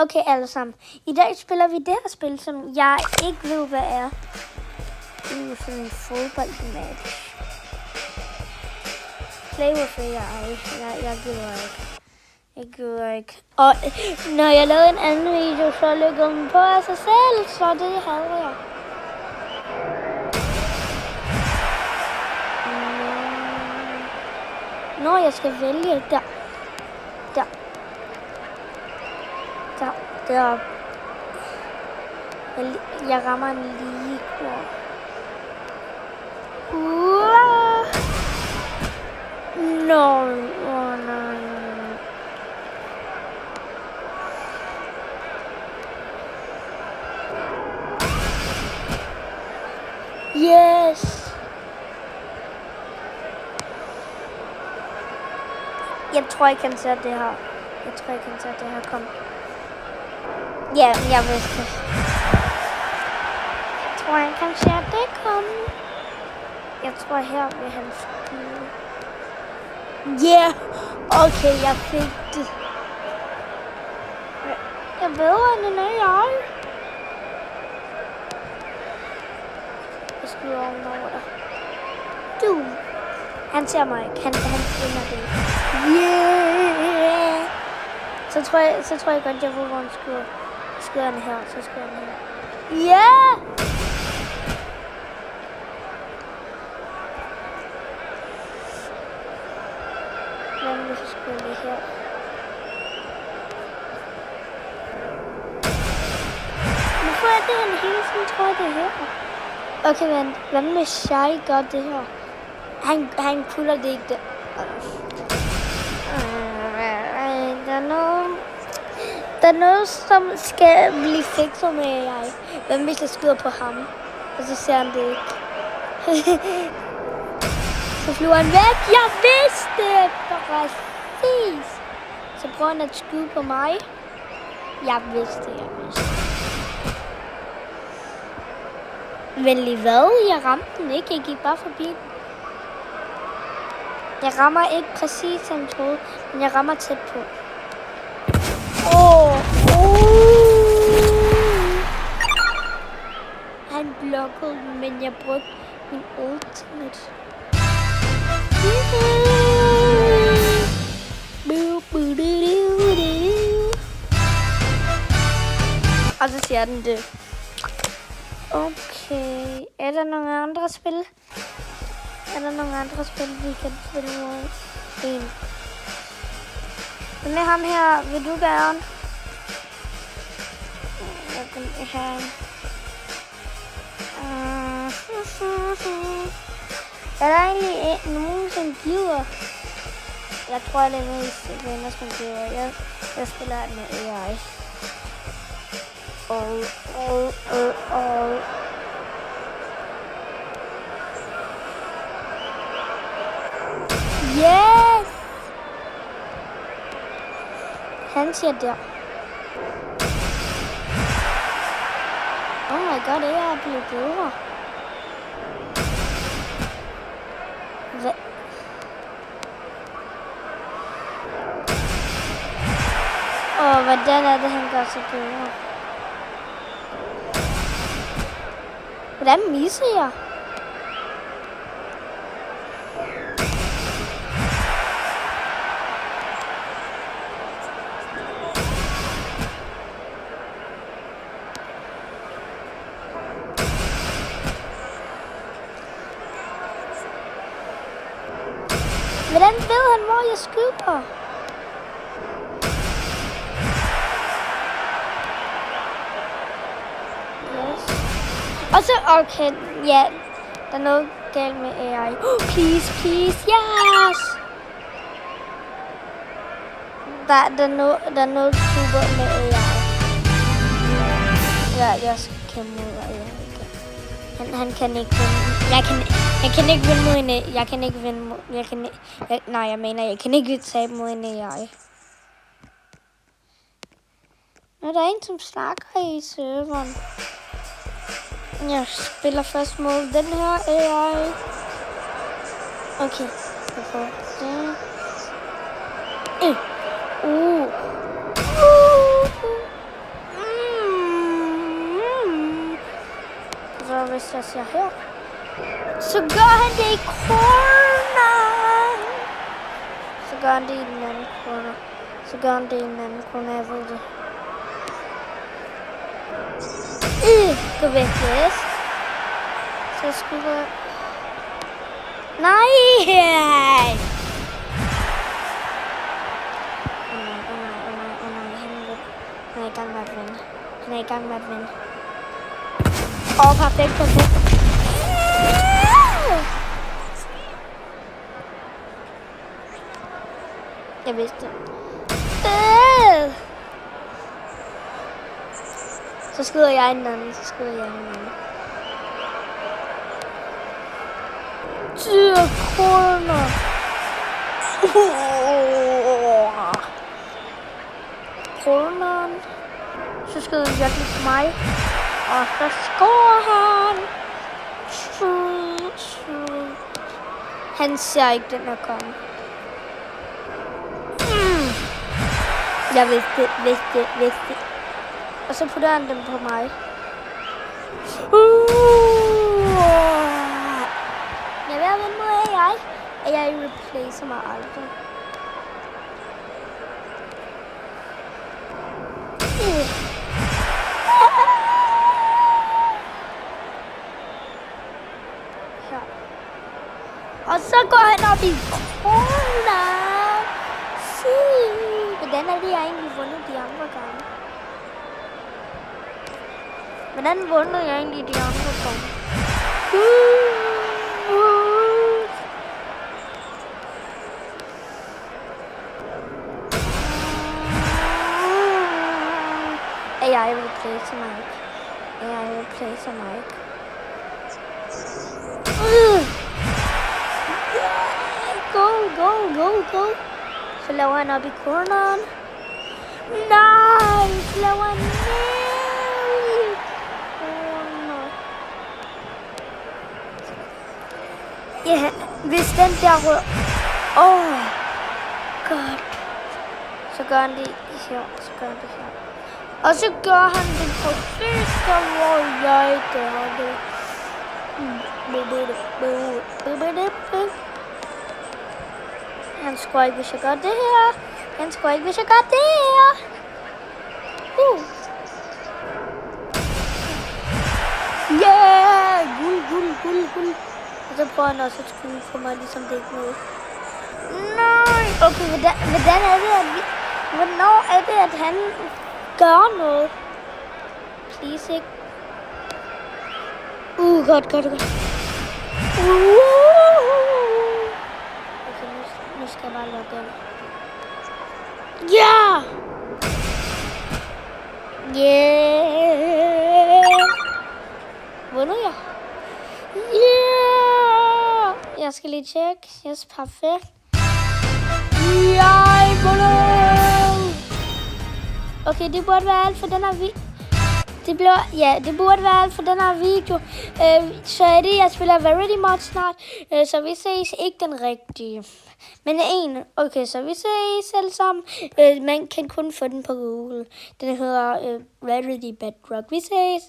Okay, alle sammen. I dag spiller vi det her spil, som jeg ikke ved, hvad er. Det er sådan en fodboldmatch. Play with AI. Jeg gider ikke. Og når jeg lavede en anden video, så lukkede den på af sig selv, så det havde jeg. Når jeg skal vælge der. Jeg rammer en lige kort. No. Yes. Jeg tror ikke, han ser det her. Kom. Ja, jeg vidste det. Jeg tror ikke, han ser det komme. Jeg tror, her vil han skyde. Ja, okay, jeg fik det. Jeg ved, end jeg. Jeg skyder ovenover dig. Du. Han ser mig ikke. Han finder det. Yeah! Så tror jeg godt, jeg ved, hvor han skyder. Skyder han her, så skyder han her. Ja! Hvem vil så skyde lige her? Hvorfor er det, han hele tiden tror, det er her? Okay, men hvad hvis jeg gør det her? Han kuller det ikke der. Der er noget, som skal blive fikset med AI. Hvad hvis jeg skyder på ham? Og så ser han det ikke. Så flyver han væk. Jeg vidste det! Præcis. Så prøver han at skyde på mig. Jeg vidste. Men lige hvad? Jeg ramte den ikke. Jeg gik bare forbi den. Jeg rammer ikke præcis, som jeg troede, men jeg rammer tæt på. Han blokkede den, men jeg brugte min ultimate. Og så siger den det. Okay, er der nogle andre spil? Vi kan spille mod en? Med ham her, vil du gerne? Jeg kan have en. Er der egentlig nogen, som giver? Jeg tror, det er mest venner, som giver. Jeg spiller med AI. Yes! Han siger der. Oh my god, det er blevet bedre. Hvordan er det, han gør så bedre? Hvordan misser jeg? Hvordan ved han, hvor jeg skyder? Yes. Og så, okay, ja, der er noget galt med AI. Please, yes! Der er noget super med AI. Ja, jeg skal kæmpe mod AI. Han kan ikke vinde. Jeg kan ikke vinde mod en AI. Jeg kan ikke tabe mod en AI. Nå, der er en, som snakker i serveren. Jeg spiller først mod den her AI. Okay, jeg prøver det. ser her. Så gør han det i corner. Så gør han det i den anden corner. Så gør han det i den anden corner, jeg ved det. Gå væk, yes. Så skulle jeg... Nej! Han er i gang med at vinde. Han er i gang med at vinde. Perfekt. Jeg vidste det. Så skyder jeg en anden. Til corner. Corneren. Så skyder han virkelig på mig. Og så scorer han. Han ser ikke den her komme. Jeg vidste. Og så putter han dem på mig. Jeg vil have vinde mod AI. AI replacer mig aldrig. Og så går han op i corner. Hvordan er det, jeg egentlig vundet de andre gange? Hvordan vundet jeg egentlig de andre gange? AI replacer mig ikke. AI replacer mig ikke. Go. Så laver han op i corneren. Nej, så laver han ned i corner. Ja, hvis den der rød... God. Så gør han det her. Og så gør han det præcis der, hvor jeg gør det. Han scorer ikke, hvis jeg gør det her. Yeah! Guld. Og så prøver han også at skyde på mig, ligesom det ikke noget. Nej! Okay, hvornår er det, at han gør noget? Please, ikke? Godt. Okay, nu skal jeg bare lukke ind. Ja! Yeah! Vundet jeg? Yeah! Jeg skal lige tjekke. Yes, perfekt. Jeg vundet! Okay, det burde være alt for den her video. Det burde være alt for den her video. Så er det, jeg spiller Verity Mod snart. Så vi ses ikke den rigtige. Men en. Okay, så vi ses alle sammen. Man kan kun få den på Google. Den hedder Verity Bedrock. Vi ses.